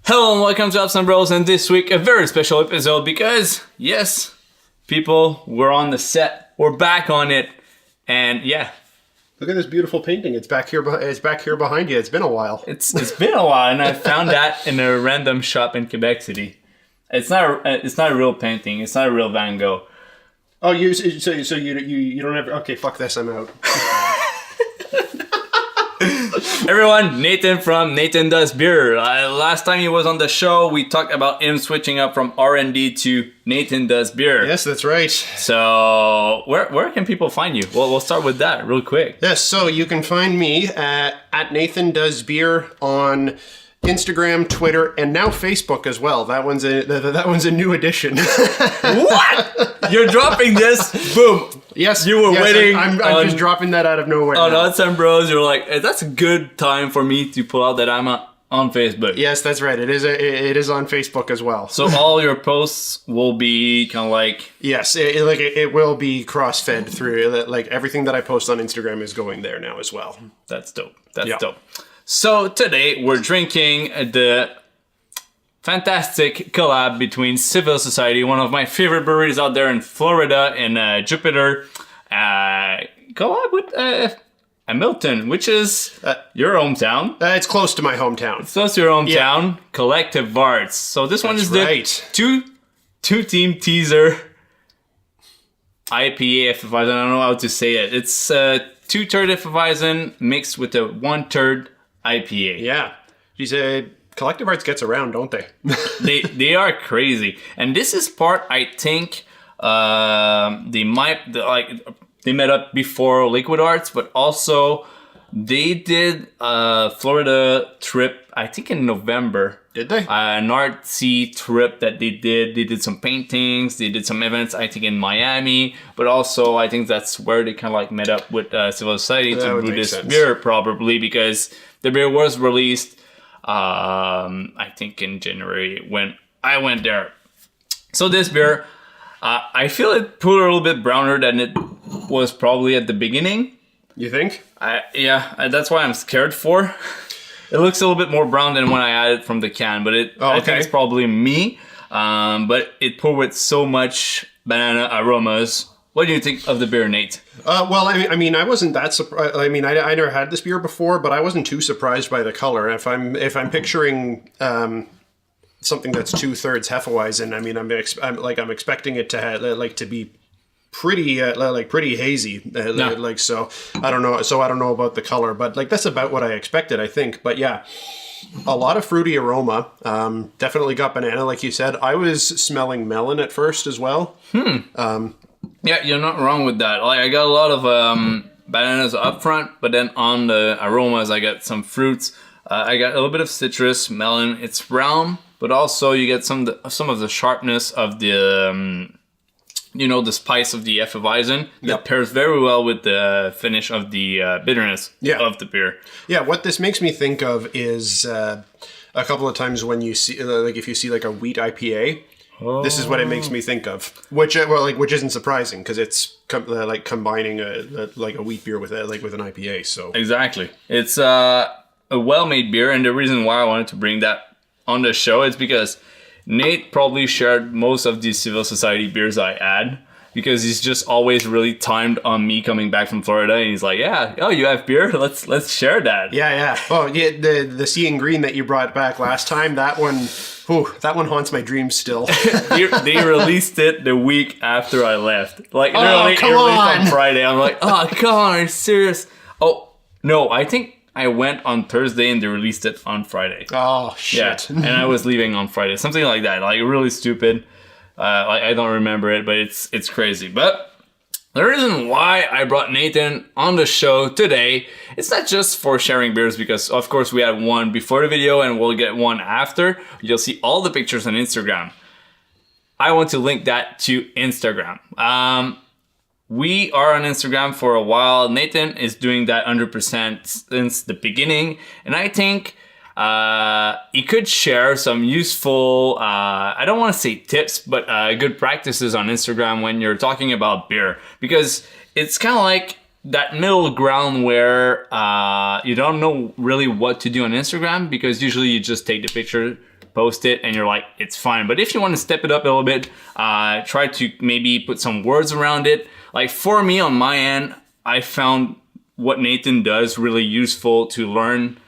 Hello and welcome to Ups and Bros, and this week a very special episode because, yes, people, we're on the set, we're back on it, and yeah. Look at this beautiful painting. It's back here. It's back here behind you. It's been a while. It's been a while, and I found that in a random shop in Quebec City. It's not a real painting. It's not a real Van Gogh. Oh, you don't have. Okay, fuck this. I'm out. Everyone, Nathan from Nathan Does Beer. Last time he was on the show, we talked about him switching up from R&D to Nathan Does Beer. Yes, that's right. So, where can people find you? Well, we'll start with that real quick. Yes, so you can find me at Nathan Does Beer on Instagram, Twitter, and now Facebook as well. That one's a new addition. What? You're dropping this? Boom. Yes, you were waiting. I'm just dropping that out of nowhere. Oh, no, it's some bros. You're like, hey, that's a good time for me to pull out that I'm on Facebook. Yes, that's right. It is on Facebook as well. So all your posts will be kind of like... Yes, it will be cross-fed through. Like everything that I post on Instagram is going there now as well. That's dope. That's dope. So today we're drinking the fantastic collab between Civil Society, one of my favorite breweries out there in Florida, and Jupiter, collab with Hamilton, which is your hometown. It's close to my hometown. It's close to your hometown. Yeah. Collective Arts. So this one is the two-team teaser IPA Hefeweizen. I don't know how to say it. It's 2/3 Hefeweizen mixed with a 1/3 IPA. Yeah. Geez, Collective Arts gets around, don't they? they are crazy. And this is part, I think, they met up before Liquid Arts, but also they did a Florida trip, I think in November. Did they? An artsy trip that they did. They did some paintings. They did some events, I think, in Miami. But also, I think that's where they kind of like met up with Civil Society to brew this beer, probably, because the beer was released, I think, in January when I went there. So this beer, I feel it put a little bit browner than it was probably at the beginning. You think? Yeah, that's why I'm scared for. It looks a little bit more brown than when I added from the can, but I think it's probably me. But it poured with so much banana aromas. What do you think of the beer, Nate? Well, I mean, I wasn't that surprised. I mean, I never had this beer before, but I wasn't too surprised by the color. If I'm picturing something that's 2/3 Hefeweizen, I mean, I'm expecting it to have, to be pretty pretty hazy, so I don't know. So I don't know about the color, but that's about what I expected, I think. But yeah, a lot of fruity aroma. Definitely got banana, like you said. I was smelling melon at first as well. Yeah, you're not wrong with that. I got a lot of bananas up front, but then on the aromas, I got some fruits. I got a little bit of citrus, melon. It's round, but also you get some of the sharpness of the the spice of the Hefeweizen that pairs very well with the finish of the bitterness of the beer. Yeah, what this makes me think of is a couple of times when you see, if you see a wheat IPA, this is what it makes me think of. Which isn't surprising because it's combining a wheat beer with an IPA. So exactly, it's a well-made beer, and the reason why I wanted to bring that on the show is because Nate probably shared most of the Civil Society beers I had because he's just always really timed on me coming back from Florida, and he's like, you have beer? Let's share that. Yeah. Oh, yeah, the Sea and Green that you brought back last time, that one haunts my dreams still. They released it the week after I left. It released on Friday. I'm like, oh, come on, are you serious? Oh, no, I think I went on Thursday and they released it on Friday. Oh, shit. Yeah, and I was leaving on Friday. Something like that. Really stupid. I don't remember it, but it's crazy. But the reason why I brought Nathan on the show today, it's not just for sharing beers, because of course we had one before the video and we'll get one after. You'll see all the pictures on Instagram. I want to link that to Instagram. We are on Instagram for a while. Nathan is doing that 100% since the beginning. And I think he could share some useful, I don't want to say tips, but good practices on Instagram when you're talking about beer. Because it's kind of like that middle ground where you don't know really what to do on Instagram, because usually you just take the picture, post it, and you're like, it's fine. But if you want to step it up a little bit, try to maybe put some words around it. Like for me on my end, I found what Nathan does really useful to learn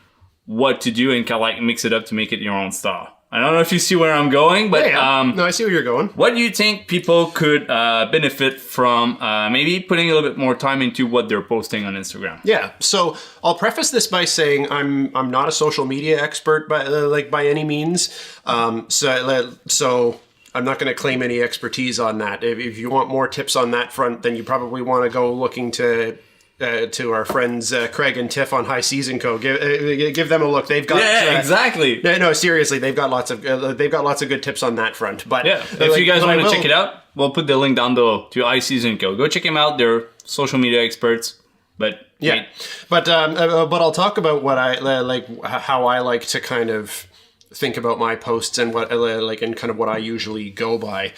what to do and kind of like mix it up to make it your own style. I don't know if you see where I'm going, but no, I see where you're going. what do you think people could benefit from maybe putting a little bit more time into what they're posting on Instagram? Yeah, so I'll preface this by saying I'm not a social media expert by any means. So I'm not going to claim any expertise on that. If you want more tips on that front, then you probably want to go looking to our friends Craig and Tiff on High Season Co. Give them a look. They've got exactly. No, seriously, they've got lots of good tips on that front. But yeah, if you guys want to check it out, we'll put the link down below to High Season Co. Go check them out. They're social media experts. But yeah, but I'll talk about what I like, how I like to kind of think about my posts and what and kind of what I usually go by.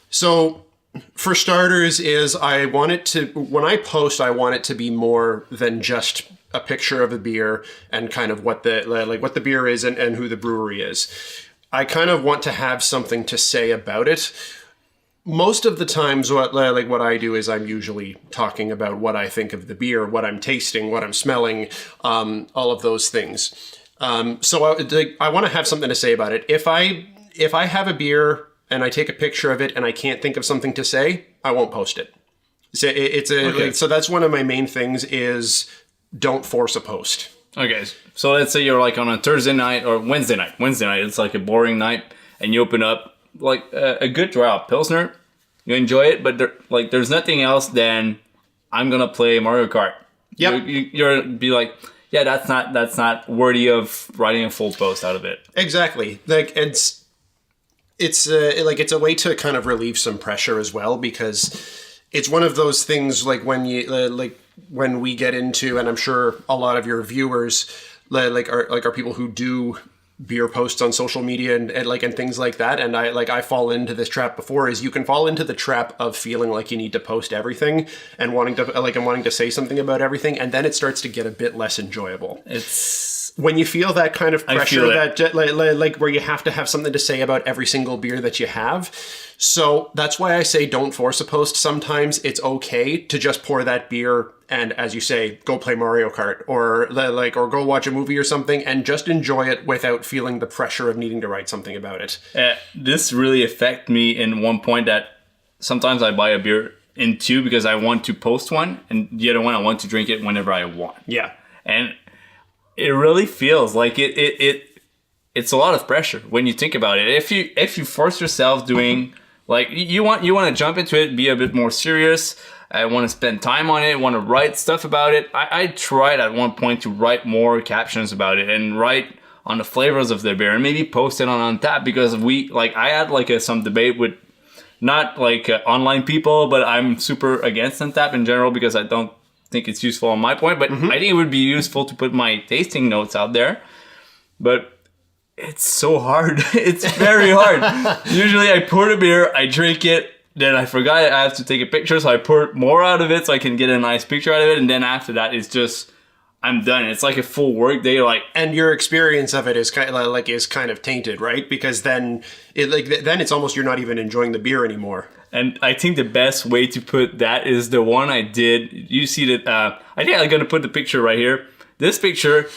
So, for starters, when I post, I want it to be more than just a picture of a beer and kind of what the beer is and who the brewery is. I kind of want to have something to say about it. Most of the times, what I do is I'm usually talking about what I think of the beer, what I'm tasting, what I'm smelling, all of those things. So I want to have something to say about it. If I have a beer and I take a picture of it and I can't think of something to say, I won't post it. So that's one of my main things is don't force a post. Okay, so let's say you're like on a Thursday night or Wednesday night. It's like a boring night, and you open up like a good draft Pilsner. You enjoy it, but there's nothing else than I'm gonna play Mario Kart. Yep. You're be like, yeah, that's not worthy of writing a full post out of it. Exactly. Like it's a way to kind of relieve some pressure as well, because it's one of those things like when we get into, and I'm sure a lot of your viewers are people who do beer posts on social media and things like that, and I fall into this trap before, is you can fall into the trap of feeling like you need to post everything and wanting to say something about everything, and then it starts to get a bit less enjoyable. It's when you feel that kind of pressure, that where you have to have something to say about every single beer that you have. So that's why I say don't force a post. Sometimes it's okay to just pour that beer and, as you say, go play Mario Kart or go watch a movie or something and just enjoy it without feeling the pressure of needing to write something about it. This really affected me in one point that sometimes I buy a beer in two because I want to post one, and the other one I want to drink it whenever I want. Yeah. And it really feels like it's a lot of pressure when you think about it. If you force yourself doing like you want to jump into it, be a bit more serious. I want to spend time on it. Want to write stuff about it. I tried at one point to write more captions about it and write on the flavors of the beer and maybe post it on Tap, because I had some debate with not online people, but I'm super against Tap in general because I don't think it's useful on my point, but I think it would be useful to put my tasting notes out there. But it's so hard. It's very hard. Usually I pour the beer, I drink it, then I forgot I have to take a picture, so I pour more out of it so I can get a nice picture out of it, and then after that it's just I'm done. It's like a full work day. And your experience of it is kind of tainted, right? Because then it's almost you're not even enjoying the beer anymore. And I think the best way to put that is the one I did. You see that? I think I'm gonna put the picture right here. This picture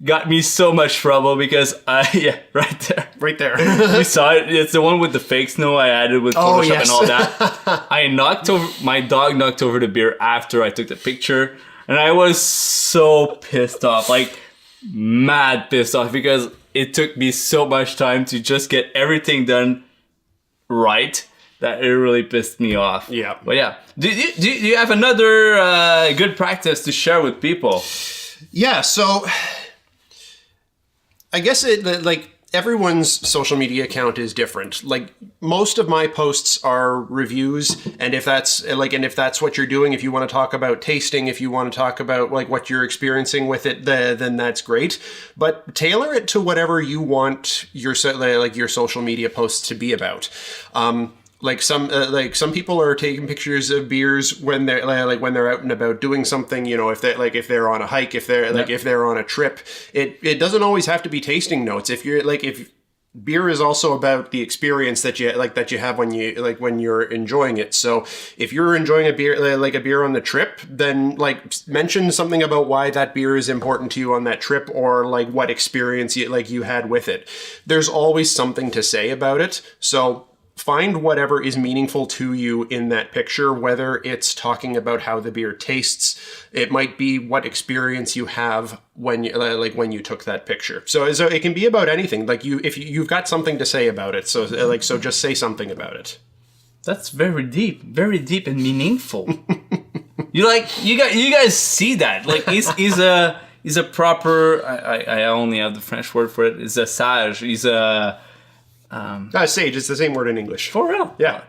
got me so much trouble because right there. You saw it. It's the one with the fake snow I added with Photoshop and all that. My dog knocked over the beer after I took the picture, and I was so pissed off, mad pissed off, because it took me so much time to just get everything done right that it really pissed me off. Yeah. But yeah, do you have another good practice to share with people? Yeah. So I guess everyone's social media account is different. Most of my posts are reviews, and if that's what you're doing, if you want to talk about tasting, if you want to talk about what you're experiencing with it, then that's great. But tailor it to whatever you want your social media posts to be about. some people are taking pictures of beers when they're when they're out and about doing something, if they're on a hike, if they're on a trip. It doesn't always have to be tasting notes. If beer is also about the experience that you have when you're enjoying it. So if you're enjoying a beer on the trip, then mention something about why that beer is important to you on that trip, or what experience you had with it. There's always something to say about it. So find whatever is meaningful to you in that picture, whether it's talking about how the beer tastes. It might be what experience you have when you took that picture. So it can be about anything. If you've got something to say about it, so just say something about it. That's very deep and meaningful. you guys see that? He's a proper. I only have the French word for it. He's a sage. He's a. Sage, it's the same word in English. For real? Yeah.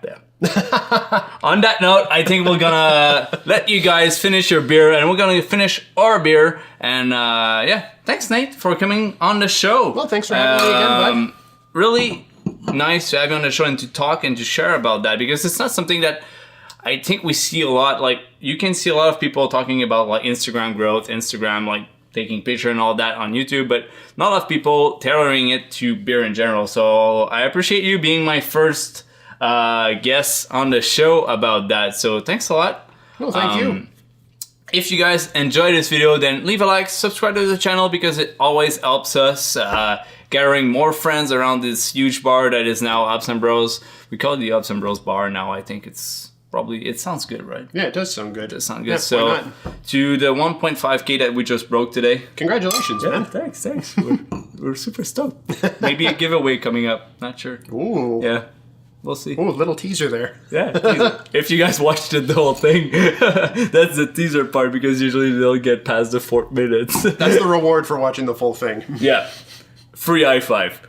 On that note, I think we're gonna let you guys finish your beer, and we're gonna finish our beer. And thanks, Nate, for coming on the show. Well, thanks for having me again, bud. Really nice to have you on the show and to talk and to share about that, because it's not something that I think we see a lot. You can see a lot of people talking about Instagram growth, Instagram taking picture and all that on YouTube, but not a lot of people tailoring it to beer in general. So I appreciate you being my first guest on the show about that. So thanks a lot. Well, thank you. If you guys enjoyed this video, then leave a like, subscribe to the channel, because it always helps us gathering more friends around this huge bar that is now Ups and Bros. We call it the Ups and Bros bar now. I think it sounds good, right? Yeah, it does sound good. It does sound good. Yeah, so to the 1.5K that we just broke today. Congratulations, man. Thanks. We're super stoked. Maybe a giveaway coming up. Not sure. Ooh. Yeah. We'll see. Ooh, little teaser there. Yeah, teaser. If you guys watched the whole thing, that's the teaser part, because usually they'll get past the 4 minutes. That's the reward for watching the full thing. Yeah. Free high five.